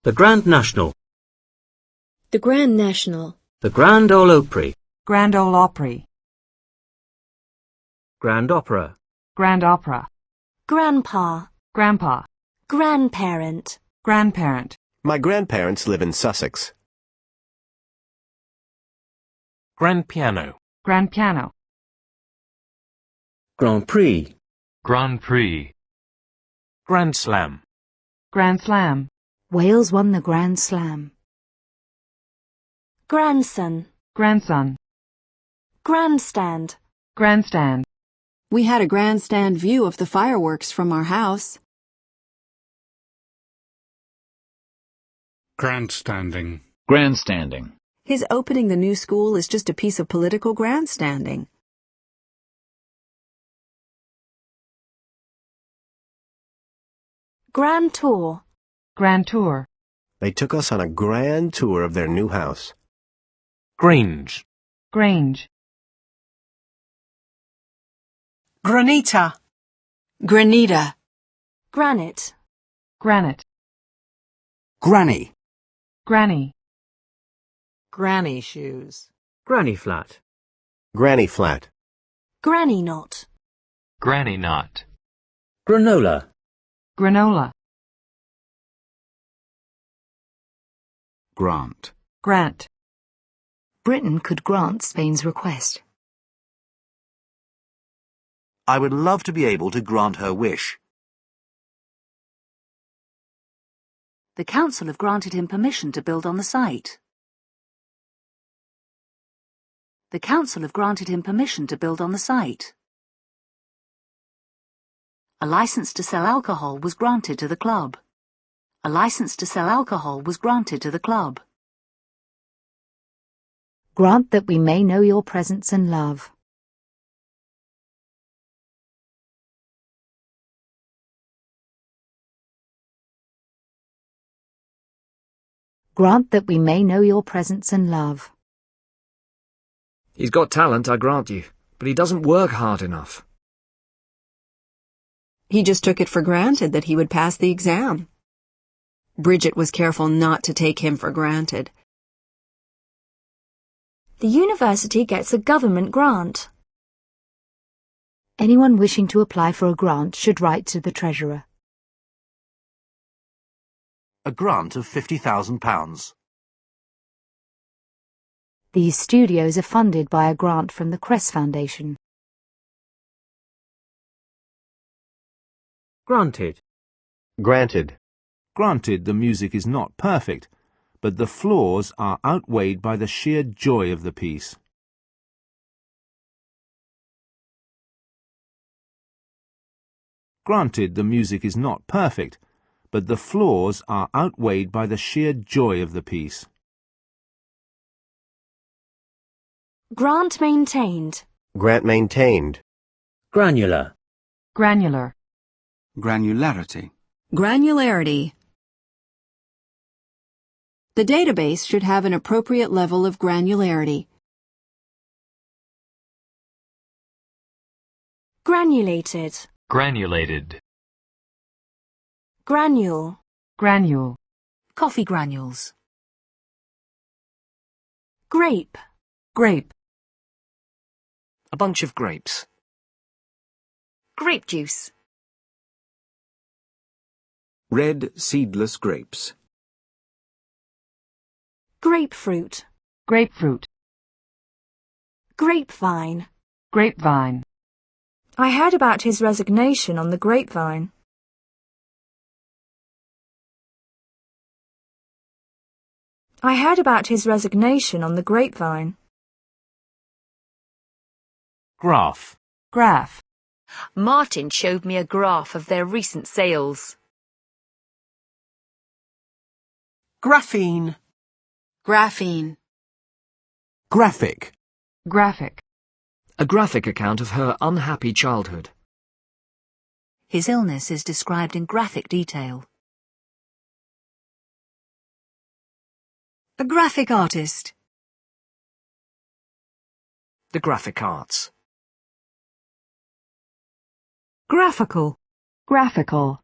The Grand National. The Grand National. The Grand Ole Opry. Grand Ole Opry. Grand Opera. Grand Opera. Grandpa. Grandpa. Grandparent. Grandparent. My grandparents live in Sussex. Grand piano. Grand piano. Grand Prix. Grand Prix. Grand Slam. Grand Slam. Wales won the Grand Slam. Grandson. Grandson. Grandstand. Grandstand. We had a grandstand view of the fireworks from our house. Grandstanding. Grandstanding. His opening the new school is just a piece of political grandstanding. Grand tour. Grand tour. They took us on a grand tour of their new house. Grange. Grange. Granita. Granita. Granite. Granite. Granny. Granny. Granny shoes. Granny Flat. Granny Flat. Granny knot. Granny knot. Granola. Granola. Grant. Grant. Britain could grant Spain's request. I would love to be able to grant her wish. The council have granted him permission to build on the site. The council have granted him permission to build on the site. A license to sell alcohol was granted to the club. A license to sell alcohol was granted to the club. Grant that we may know your presence and love. Grant that we may know your presence and love. He's got talent, I grant you, but he doesn't work hard enough. He just took it for granted that he would pass the exam. Bridget was careful not to take him for granted. The university gets a government grant. Anyone wishing to apply for a grant should write to the Treasurer. A grant of £50,000. These studios are funded by a grant from the Cress Foundation. Granted. Granted. Granted, the music is not perfect, but the flaws are outweighed by the sheer joy of the piece. Granted, the music is not perfect, but the flaws are outweighed by the sheer joy of the piece. Grant maintained. Grant maintained. Granular. Granular. Granularity. Granularity. The database should have an appropriate level of granularity. Granulated. Granulated. Granule. Granule. Coffee granules. Grape. Grape. A bunch of grapes. Grape juice. Red seedless grapes. Grapefruit. Grapefruit. Grapevine. Grapevine. I heard about his resignation on the grapevine. I heard about his resignation on the grapevine. Graph. Graph. Martin showed me a graph of their recent sales. Graphene. Graphene. Graphic. Graphic. A graphic account of her unhappy childhood. His illness is described in graphic detail. A graphic artist. The graphic arts. Graphical. Graphical.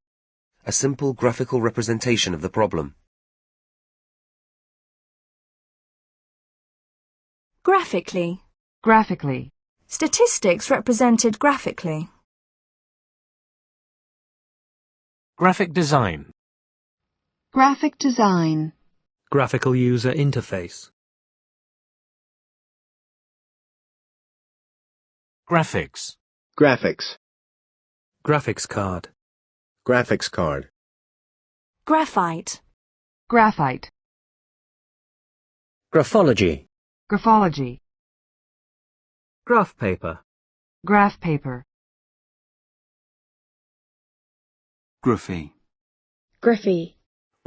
A simple graphical representation of the problem. Graphically. Graphically. Statistics represented graphically. Graphic design. Graphic design. Graphical user interface. Graphics. Graphics. Graphics card. Graphics card. Graphite. Graphite. Graphology. Graphology. Graph paper. Graph paper. Graphy. Griffy.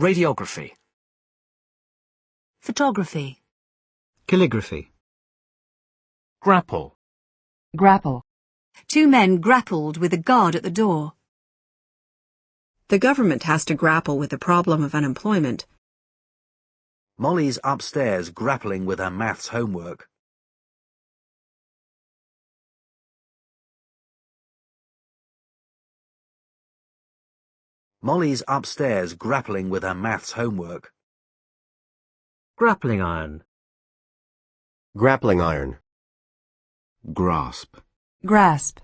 Radiography. Photography. Calligraphy. Grapple. Grapple. 2 men grappled with a guard at the door. The government has to grapple with the problem of unemployment. Molly's upstairs grappling with her maths homework. Molly's upstairs grappling with her maths homework. Grappling iron. Grappling iron. Grasp. Grasp.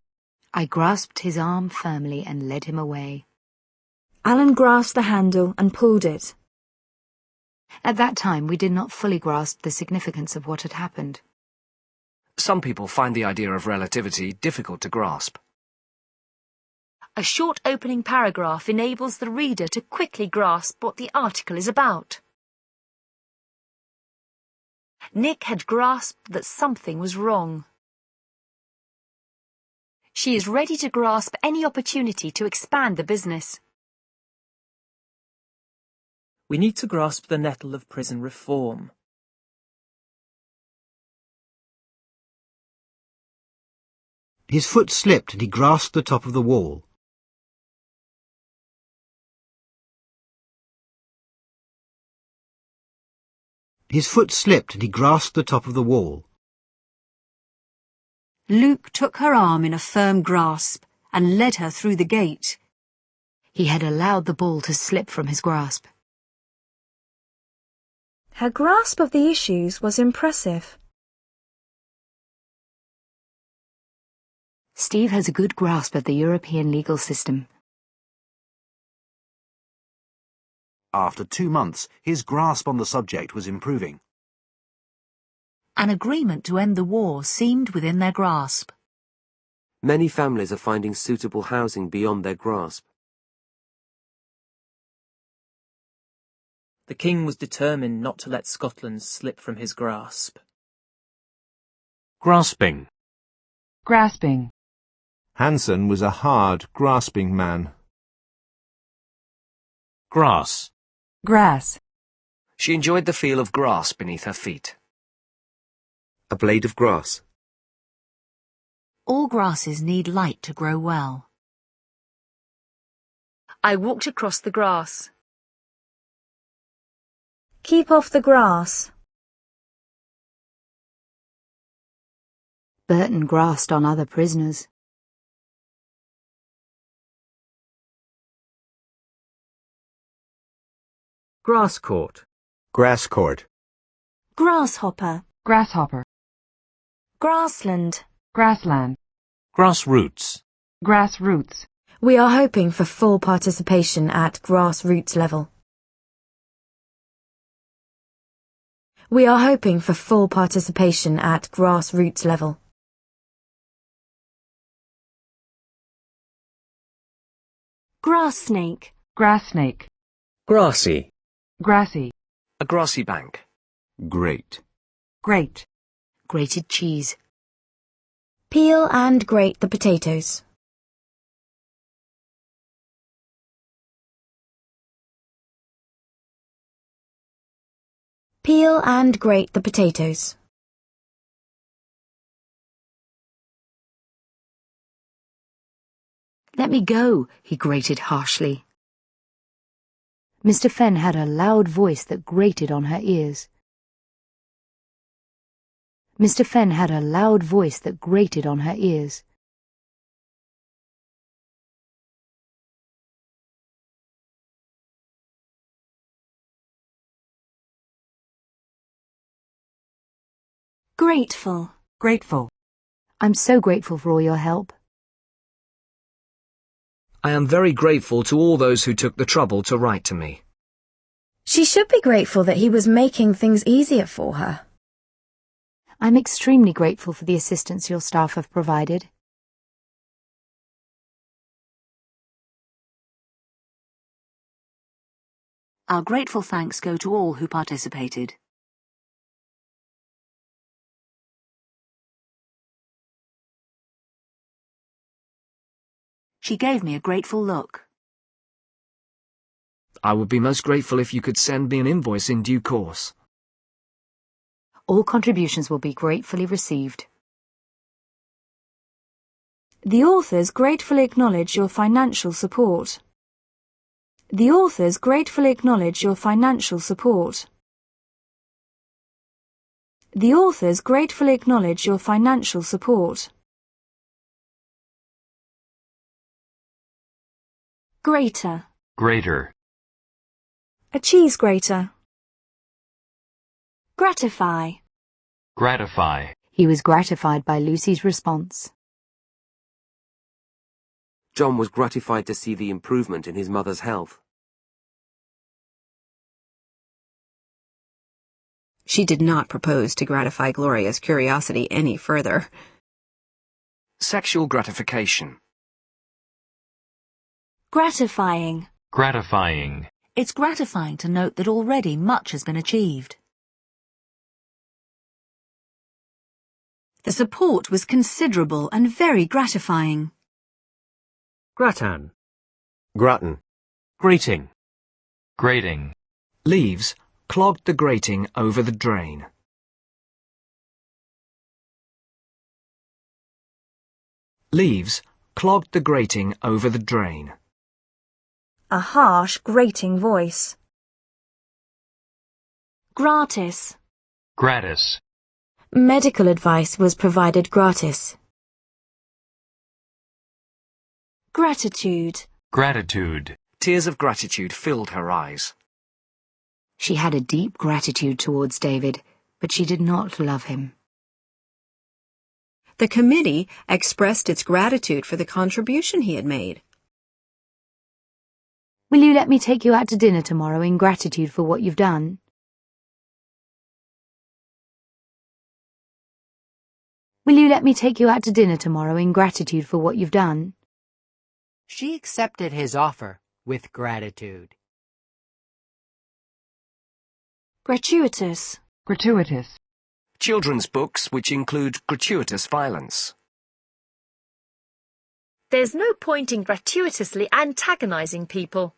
I grasped his arm firmly and led him away. Alan grasped the handle and pulled it. At that time, we did not fully grasp the significance of what had happened. Some people find the idea of relativity difficult to grasp. A short opening paragraph enables the reader to quickly grasp what the article is about. Nick had grasped that something was wrong. She is ready to grasp any opportunity to expand the business. We need to grasp the nettle of prison reform. His foot slipped and he grasped the top of the wall. His foot slipped and he grasped the top of the wall. Luke took her arm in a firm grasp and led her through the gate. He had allowed the ball to slip from his grasp. Her grasp of the issues was impressive. Steve has a good grasp of the European legal system. After 2 months, his grasp on the subject was improving. An agreement to end the war seemed within their grasp. Many families are finding suitable housing beyond their grasp. The king was determined not to let Scotland slip from his grasp. Grasping. Grasping. Hansen was a hard, grasping man. Grass. Grass. She enjoyed the feel of grass beneath her feet. A blade of grass. All grasses need light to grow well. I walked across the grass. Keep off the grass. Burton grasped on other prisoners. Grass court. Grass court. Grasshopper. Grasshopper. Grassland. Grassland. Grassroots. Grassroots. We are hoping for full participation at grassroots level. We are hoping for full participation at grassroots level. Grass snake. Grass snake. Grassy. Grassy. A grassy bank. Grate. Grate. Grated cheese. Peel and grate the potatoes. Peel and grate the potatoes. Let me go, he grated harshly. Mr. Fenn had a loud voice that grated on her ears. Mr. Fenn had a loud voice that grated on her ears. Grateful. Grateful. I'm so grateful for all your help. I am very grateful to all those who took the trouble to write to me. She should be grateful that he was making things easier for her. I'm extremely grateful for the assistance your staff have provided. Our grateful thanks go to all who participated. She gave me a grateful look. I would be most grateful if you could send me an invoice in due course. All contributions will be gratefully received. The authors gratefully acknowledge your financial support. The authors gratefully acknowledge your financial support. The authors gratefully acknowledge your financial support. Greater. Greater. A cheese grater. Gratify. Gratify. He was gratified by Lucy's response. John was gratified to see the improvement in his mother's health. She did not propose to gratify Gloria's curiosity any further. Sexual gratification. Gratifying. Gratifying. It's gratifying to note that already much has been achieved. The support was considerable and very gratifying. Gratin. Gratin. Greeting. Grating. Leaves clogged the grating over the drain. Leaves clogged the grating over the drain. A harsh, grating voice. Gratis. Gratis. Medical advice was provided gratis. Gratitude. Gratitude. Tears of gratitude filled her eyes. She had a deep gratitude towards David, but she did not love him. The committee expressed its gratitude for the contribution he had made. Will you let me take you out to dinner tomorrow in gratitude for what you've done? Will you let me take you out to dinner tomorrow in gratitude for what you've done? She accepted his offer with gratitude. Gratuitous. Gratuitous. Children's books which include gratuitous violence. There's no point in gratuitously antagonizing people.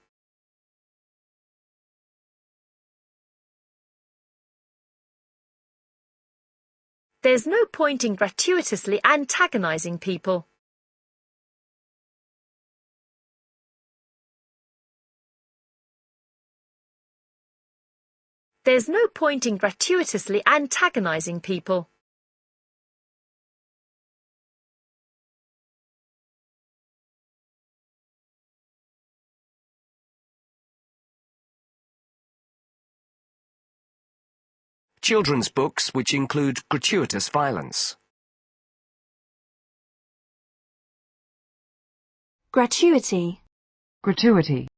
There's no point in gratuitously antagonizing people. There's no point in gratuitously antagonizing people. Children's books which include gratuitous violence. Gratuity. Gratuity.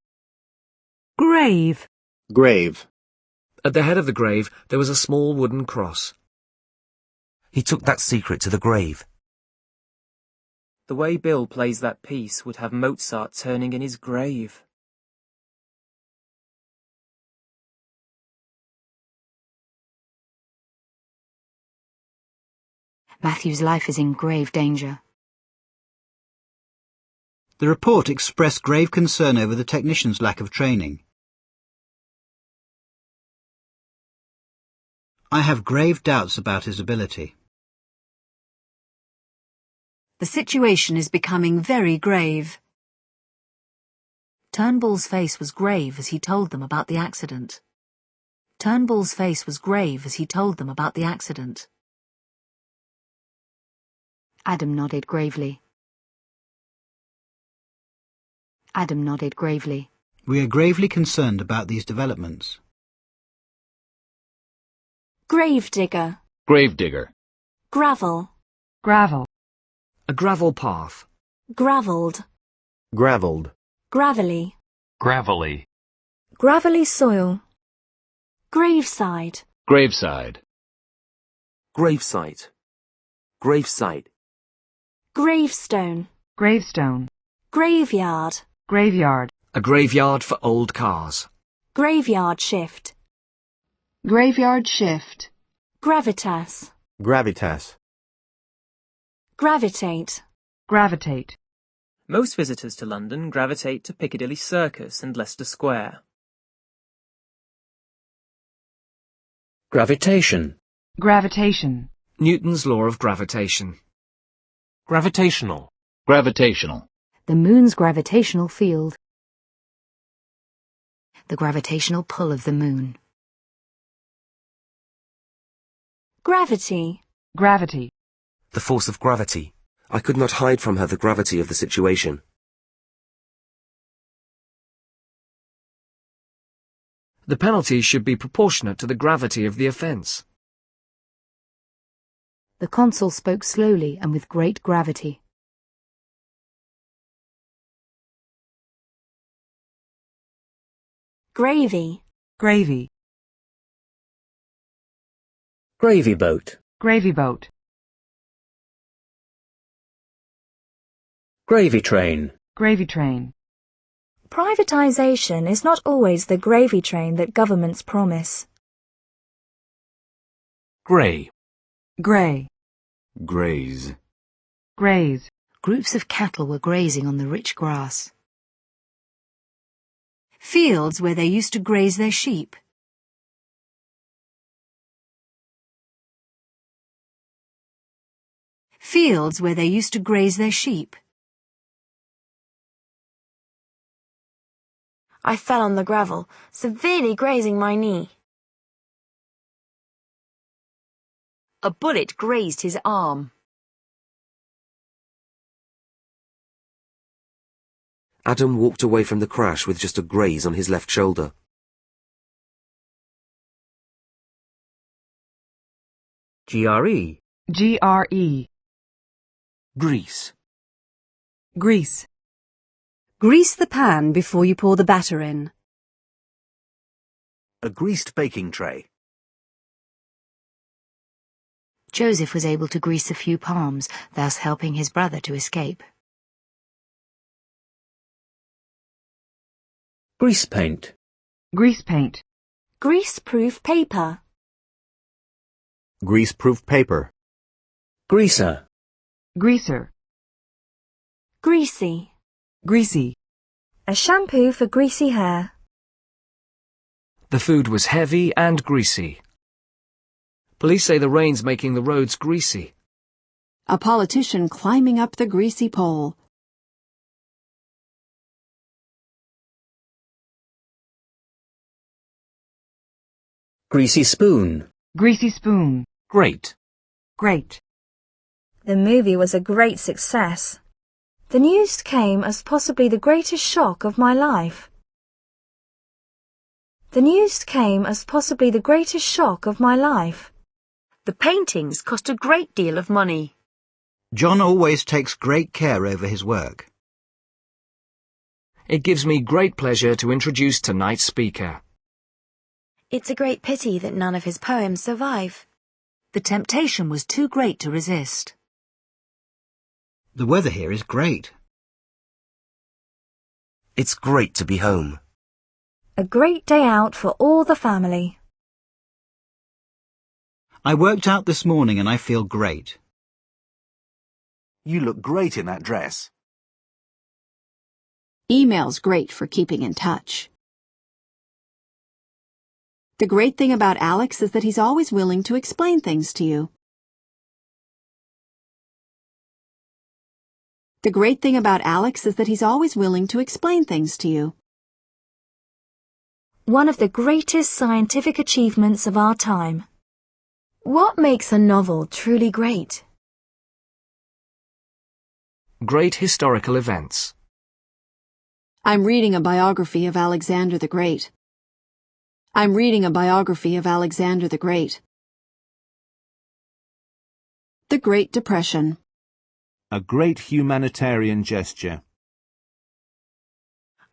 Grave. Grave. At the head of the grave there was a small wooden cross. He took that secret to the grave. The way Bill plays that piece would have Mozart turning in his grave. Matthew's life is in grave danger. The report expressed grave concern over the technician's lack of training. I have grave doubts about his ability. The situation is becoming very grave. Turnbull's face was grave as he told them about the accident. Turnbull's face was grave as he told them about the accident. Adam nodded gravely. Adam nodded gravely. We are gravely concerned about these developments. Gravedigger. Gravedigger. Gravel. Gravel. A gravel path. Gravelled. Gravelled. Gravelly. Gravelly. Gravelly soil. Graveside. Graveside. Gravesite. Gravesite. Gravestone. Gravestone. Graveyard. Graveyard. A graveyard for old cars. Graveyard shift. Graveyard shift. Gravitas. Gravitas. Gravitate. Gravitate. Most visitors to London gravitate to Piccadilly Circus and Leicester Square. Gravitation. Gravitation. Newton's law of gravitation. Gravitational. Gravitational. The moon's gravitational field. The gravitational pull of the moon. Gravity. Gravity. The force of gravity. I could not hide from her the gravity of the situation. The penalty should be proportionate to the gravity of the offence. The consul spoke slowly and with great gravity. Gravy. Gravy. Gravy boat. Gravy boat. Gravy train. Gravy train. Privatisation is not always the gravy train that governments promise. Grey. Grey. Graze. Graze. Groups of cattle were grazing on the rich grass. Fields where they used to graze their sheep. Fields where they used to graze their sheep. I fell on the gravel, severely grazing my knee. A bullet grazed his arm. Adam walked away from the crash with just a graze on his left shoulder. GRE. GRE. Grease. Grease. Grease the pan before you pour the batter in. A greased baking tray. Joseph was able to grease a few palms, thus helping his brother to escape. Grease paint. Grease paint. Grease-proof paper. Grease-proof paper. Greaser. Greaser. Greasy. Greasy. A shampoo for greasy hair. The food was heavy and greasy. Police say the rain's making the roads greasy. A politician climbing up the greasy pole. Greasy spoon. Greasy spoon. Great. Great. The movie was a great success. The news came as possibly the greatest shock of my life. The news came as possibly the greatest shock of my life. The paintings cost a great deal of money. John always takes great care over his work. It gives me great pleasure to introduce tonight's speaker. It's a great pity that none of his poems survive. The temptation was too great to resist. The weather here is great. It's great to be home. A great day out for all the family. I worked out this morning and I feel great. You look great in that dress. Email's great for keeping in touch. The great thing about Alex is that he's always willing to explain things to you. The great thing about Alex is that he's always willing to explain things to you. One of the greatest scientific achievements of our time. What makes a novel truly great? Great historical events. I'm reading a biography of Alexander the Great. I'm reading a biography of Alexander the Great. The Great Depression. A great humanitarian gesture.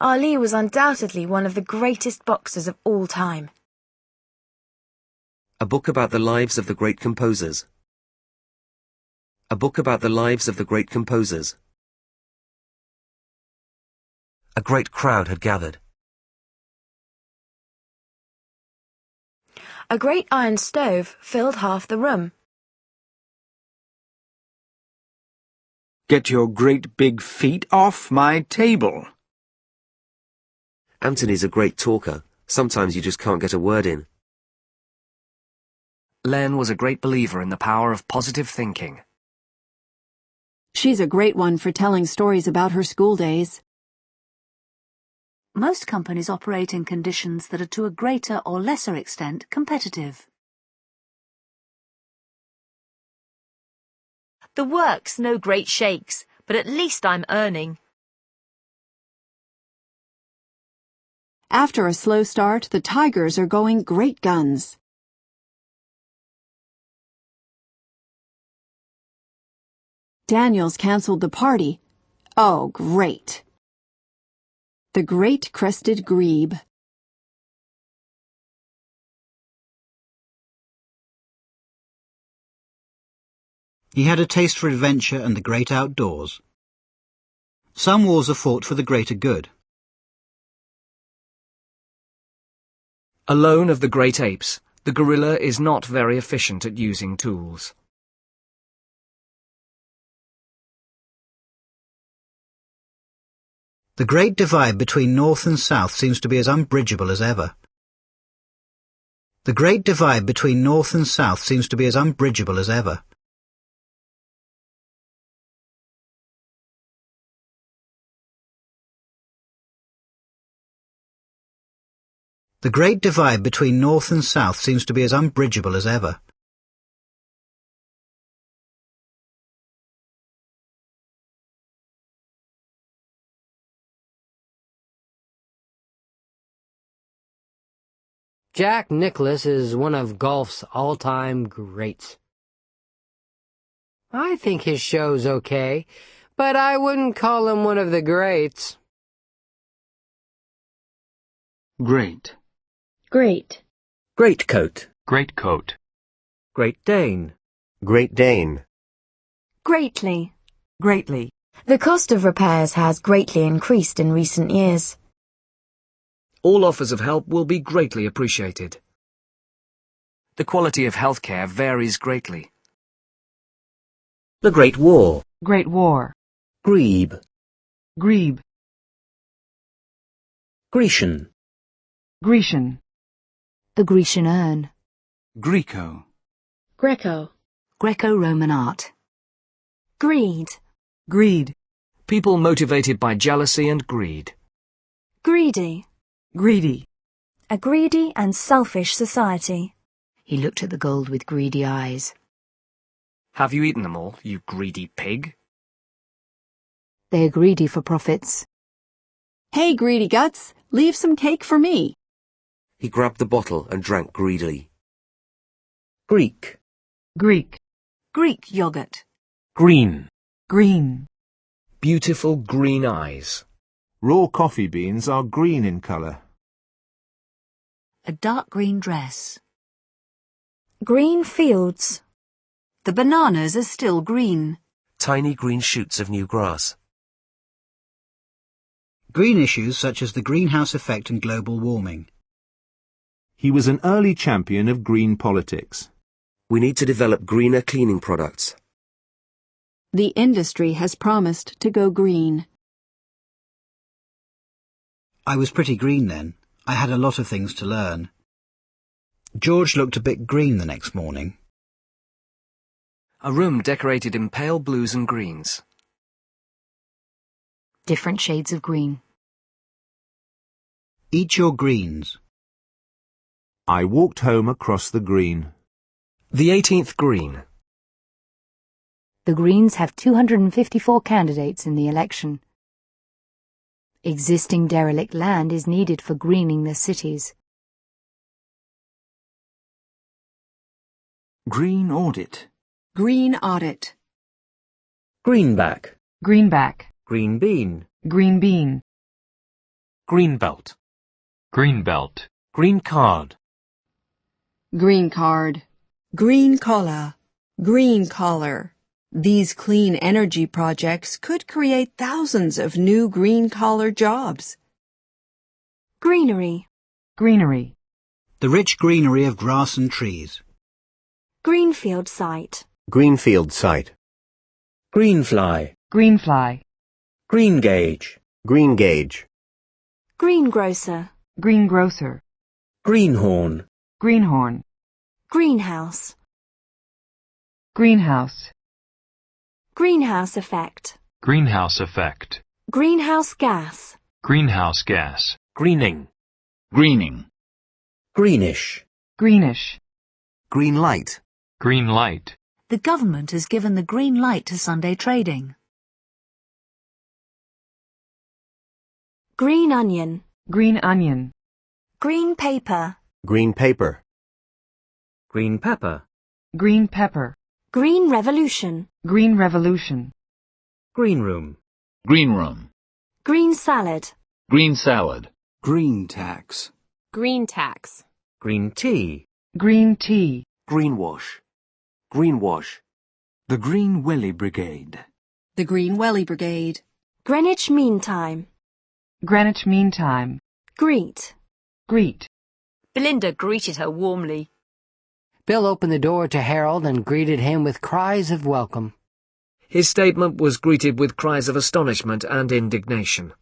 Ali was undoubtedly one of the greatest boxers of all time. A book about the lives of the great composers. A book about the lives of the great composers. A great crowd had gathered. A great iron stove filled half the room. Get your great big feet off my table. Anthony's a great talker. Sometimes you just can't get a word in. Len was a great believer in the power of positive thinking. She's a great one for telling stories about her school days. Most companies operate in conditions that are to a greater or lesser extent competitive. The work's no great shakes, but at least I'm earning. After a slow start, the Tigers are going great guns. Daniels cancelled the party. Oh, great. The Great Crested Grebe. He had a taste for adventure and the great outdoors. Some wars are fought for the greater good. Alone of the great apes, the gorilla is not very efficient at using tools. The great divide between North and South seems to be as unbridgeable as ever. The great divide between North and South seems to be as unbridgeable as ever. The great divide between North and South seems to be as unbridgeable as ever. Jack Nicklaus is one of golf's all-time greats. I think his show's okay, but I wouldn't call him one of the greats. Great. Great. Greatcoat. Greatcoat. Great Dane. Great Dane. Greatly. Greatly. The cost of repairs has greatly increased in recent years. All offers of help will be greatly appreciated. The quality of healthcare varies greatly. The Great War. Great War. Grebe. Grebe. Grecian. Grecian. The Grecian urn. Greco. Greco. Greco-Roman art. Greed. Greed. People motivated by jealousy and greed. Greedy. Greedy. A greedy and selfish society. He looked at the gold with greedy eyes. Have you eaten them all, you greedy pig? They are greedy for profits. Hey, greedy guts, leave some cake for me. He grabbed the bottle and drank greedily. Greek. Greek. Greek yogurt. Green. Green. Beautiful green eyes. Raw coffee beans are green in colour. A dark green dress. Green fields. The bananas are still green. Tiny green shoots of new grass. Green issues such as the greenhouse effect and global warming. He was an early champion of green politics. We need to develop greener cleaning products. The industry has promised to go green. I was pretty green then. I had a lot of things to learn. George looked a bit green the next morning. A room decorated in pale blues and greens. Different shades of green. Eat your greens. I walked home across the green. The 18th green. The Greens have 254 candidates in the election. Existing derelict land is needed for greening the cities. Green audit. Green audit. Greenback. Greenback. Green bean. Green bean. Green belt. Green belt. Green card. Green card. Green collar. Green collar. These clean energy projects could create thousands of new green-collar jobs. Greenery. Greenery. The rich greenery of grass and trees. Greenfield site. Greenfield site. Greenfly. Greenfly. Green gauge. Green gauge. Greengrocer. Greengrocer. Greenhorn. Greenhorn. Greenhouse. Greenhouse. Greenhouse effect. Greenhouse effect. Greenhouse gas. Greenhouse gas. Greening. Greening. Greenish. Greenish. Green light. Green light. The government has given the green light to Sunday trading. Green onion. Green onion. Green paper. Green paper. Green pepper. Green pepper. Green revolution. Green revolution. Green room. Green room. Green salad. Green salad. Green tax. Green tax. Green tea. Green tea. Greenwash. Greenwash. The Green Welly Brigade. The Green Welly Brigade. Greenwich Mean Time. Greenwich Mean Time. Greet. Greet. Belinda greeted her warmly. Bill opened the door to Harold and greeted him with cries of welcome. His statement was greeted with cries of astonishment and indignation.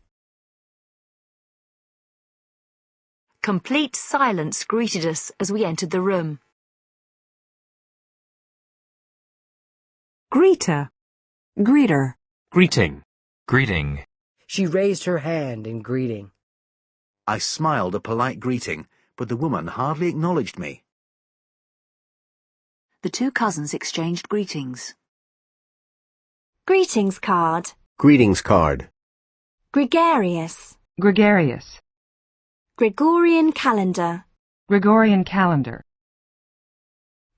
Complete silence greeted us as we entered the room. Greeter. Greeter. Greeting. Greeting. She raised her hand in greeting. I smiled a polite greeting, but the woman hardly acknowledged me. The two cousins exchanged greetings. Greetings card. Greetings card. Gregarious. Gregarious. Gregorian calendar. Gregorian calendar.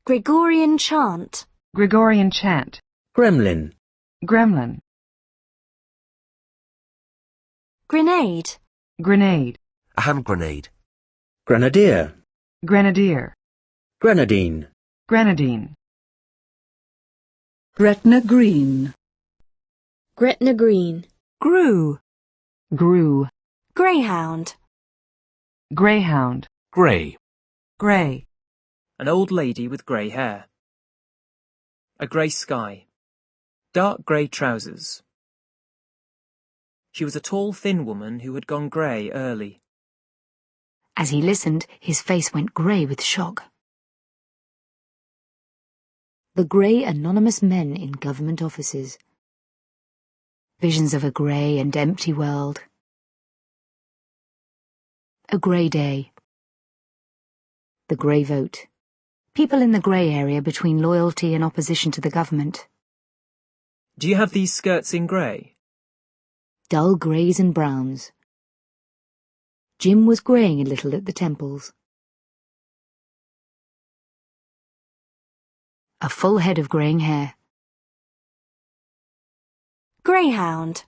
Gregorian chant. Gregorian chant. Gremlin. Gremlin. Grenade. Grenade. A hand grenade. Grenadier. Grenadier. Grenadine. Grenadine. Gretna Green. Gretna green. Grew. Grew. Greyhound. Greyhound. Grey. Grey. An old lady with grey hair. A grey sky. Dark grey trousers. She was a tall, thin woman who had gone grey early. As he listened, his face went grey with shock. The grey anonymous men in government offices. Visions of a grey and empty world. A grey day. The grey vote. People in the grey area between loyalty and opposition to the government. Do you have these skirts in grey? Dull greys and browns. Jim was greying a little at the temples. A full head of greying hair. Greyhound.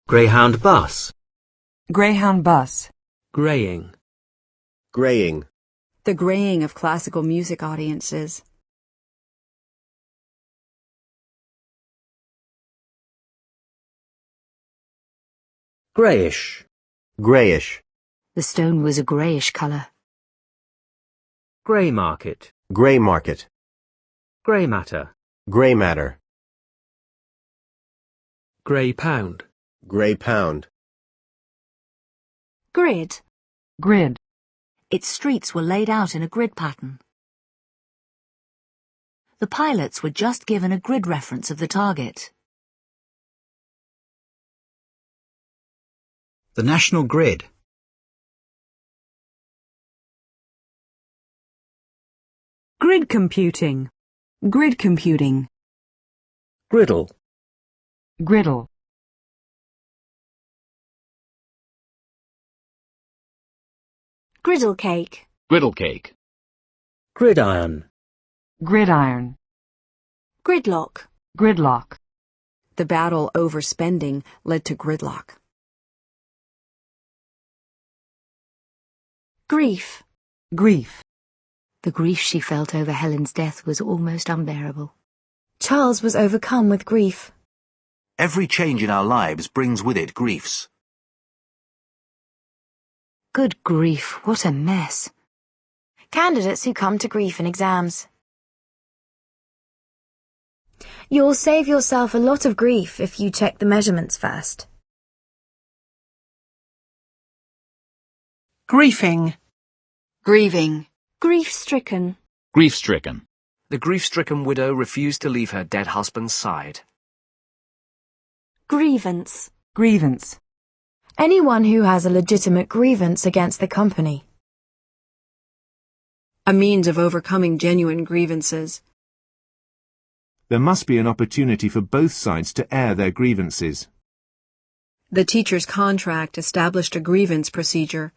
Greyhound bus. Greyhound bus. Greying. Graying. The graying of classical music audiences. Greyish. Grayish. The stone was a greyish colour. Grey market. Grey market. Grey matter. Grey matter. Grey pound. Grey pound. Grid. Grid. Its streets were laid out in a grid pattern. The pilots were just given a grid reference of the target. The national grid. Grid computing. Grid computing. Griddle. Griddle. Griddle cake. Griddle cake. Gridiron. Gridiron. Gridlock. Gridlock. The battle over spending led to gridlock. Grief. Grief. The grief she felt over Helen's death was almost unbearable. Charles was overcome with grief. Every change in our lives brings with it griefs. Good grief, what a mess. Candidates who come to grief in exams. You'll save yourself a lot of grief if you check the measurements first. Griefing. Grieving. Grief-stricken. Grief-stricken. The grief-stricken widow refused to leave her dead husband's side. Grievance. Grievance. Anyone who has a legitimate grievance against the company. A means of overcoming genuine grievances. There must be an opportunity for both sides to air their grievances. The teacher's contract established a grievance procedure.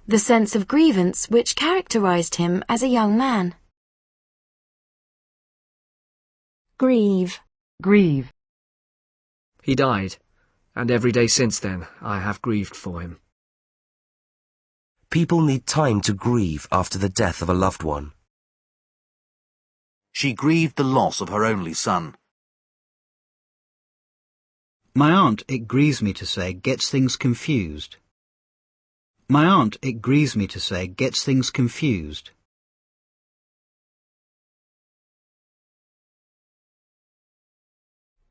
The sense of grievance which characterized him as a young man. Grieve. Grieve. He died, and every day since then I have grieved for him. People need time to grieve after the death of a loved one. She grieved the loss of her only son. My aunt, it grieves me to say, gets things confused. My aunt, it grieves me to say, gets things confused.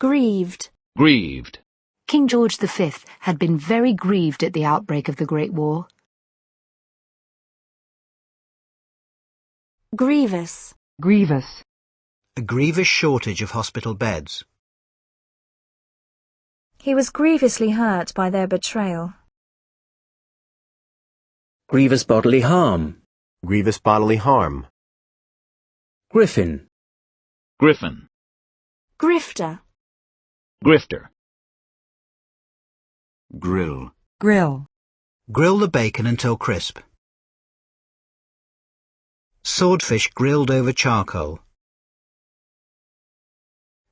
Grieved. Grieved. King George V had been very grieved at the outbreak of the Great War. Grievous. Grievous. A grievous shortage of hospital beds. He was grievously hurt by their betrayal. Grievous bodily harm. Grievous bodily harm. Griffin. Griffin. Grifter. Grifter. Grill. Grill. Grill the bacon until crisp. Swordfish grilled over charcoal.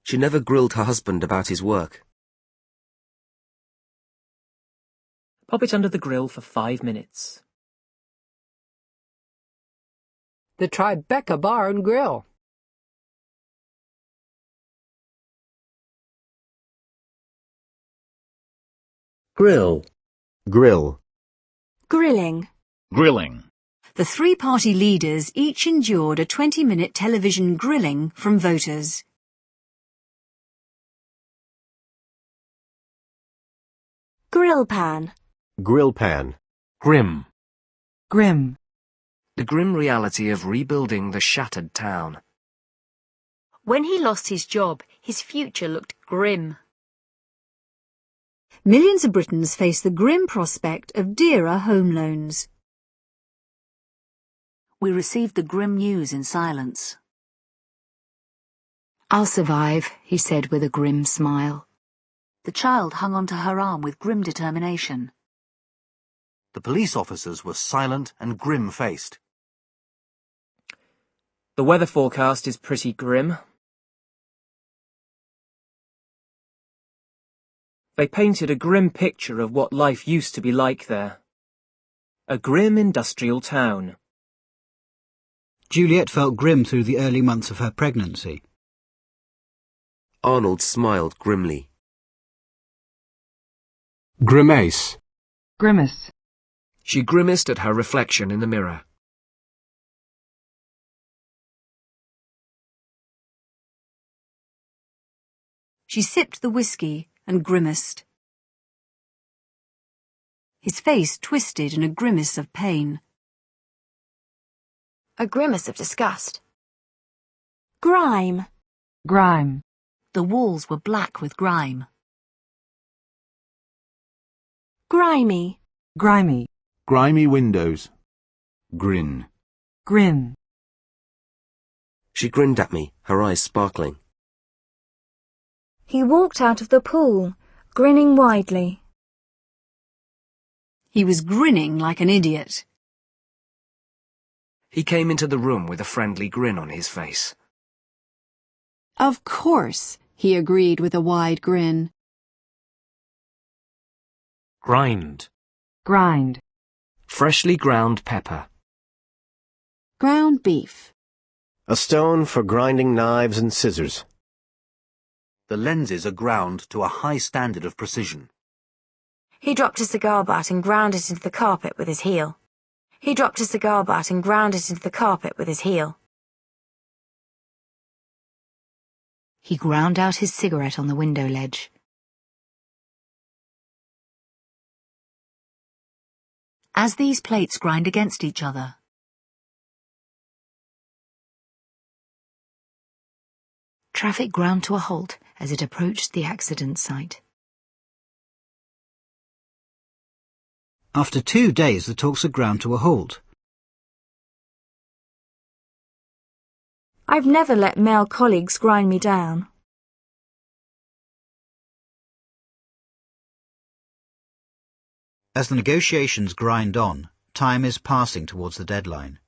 She never grilled her husband about his work. Pop it under the grill for 5 minutes. The Tribeca Bar and Grill. Grill. Grill. Grilling. Grilling. The three-party leaders each endured a 20-minute television grilling from voters. Grill pan. Grill pan. Grim. Grim. The grim reality of rebuilding the shattered town. When he lost his job, his future looked grim. Millions of Britons face the grim prospect of dearer home loans. We received the grim news in silence. I'll survive, he said with a grim smile. The child hung onto her arm with grim determination. The police officers were silent and grim-faced. The weather forecast is pretty grim. They painted a grim picture of what life used to be like there. A grim industrial town. Juliet felt grim through the early months of her pregnancy. Arnold smiled grimly. Grimace. Grimace. She grimaced at her reflection in the mirror. She sipped the whiskey and grimaced. His face twisted in a grimace of pain. A grimace of disgust. Grime. Grime. The walls were black with grime. Grimy. Grimy. Grimy windows. Grin. Grin. She grinned at me, her eyes sparkling. He walked out of the pool, grinning widely. He was grinning like an idiot. He came into the room with a friendly grin on his face. Of course, he agreed with a wide grin. Grind. Grind. Freshly ground pepper. Ground beef. A stone for grinding knives and scissors. The lenses are ground to a high standard of precision. He dropped a cigar butt and ground it into the carpet with his heel. He dropped a cigar butt and ground it into the carpet with his heel. He ground out his cigarette on the window ledge. As these plates grind against each other. Traffic ground to a halt as it approached the accident site. After 2 days, the talks had ground to a halt. I've never let male colleagues grind me down. As the negotiations grind on, time is passing towards the deadline.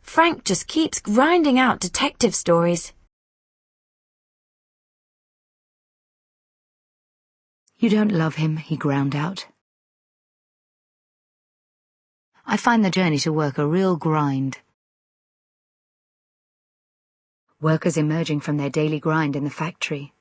Frank just keeps grinding out detective stories. You don't love him, he ground out. I find the journey to work a real grind. Workers emerging from their daily grind in the factory.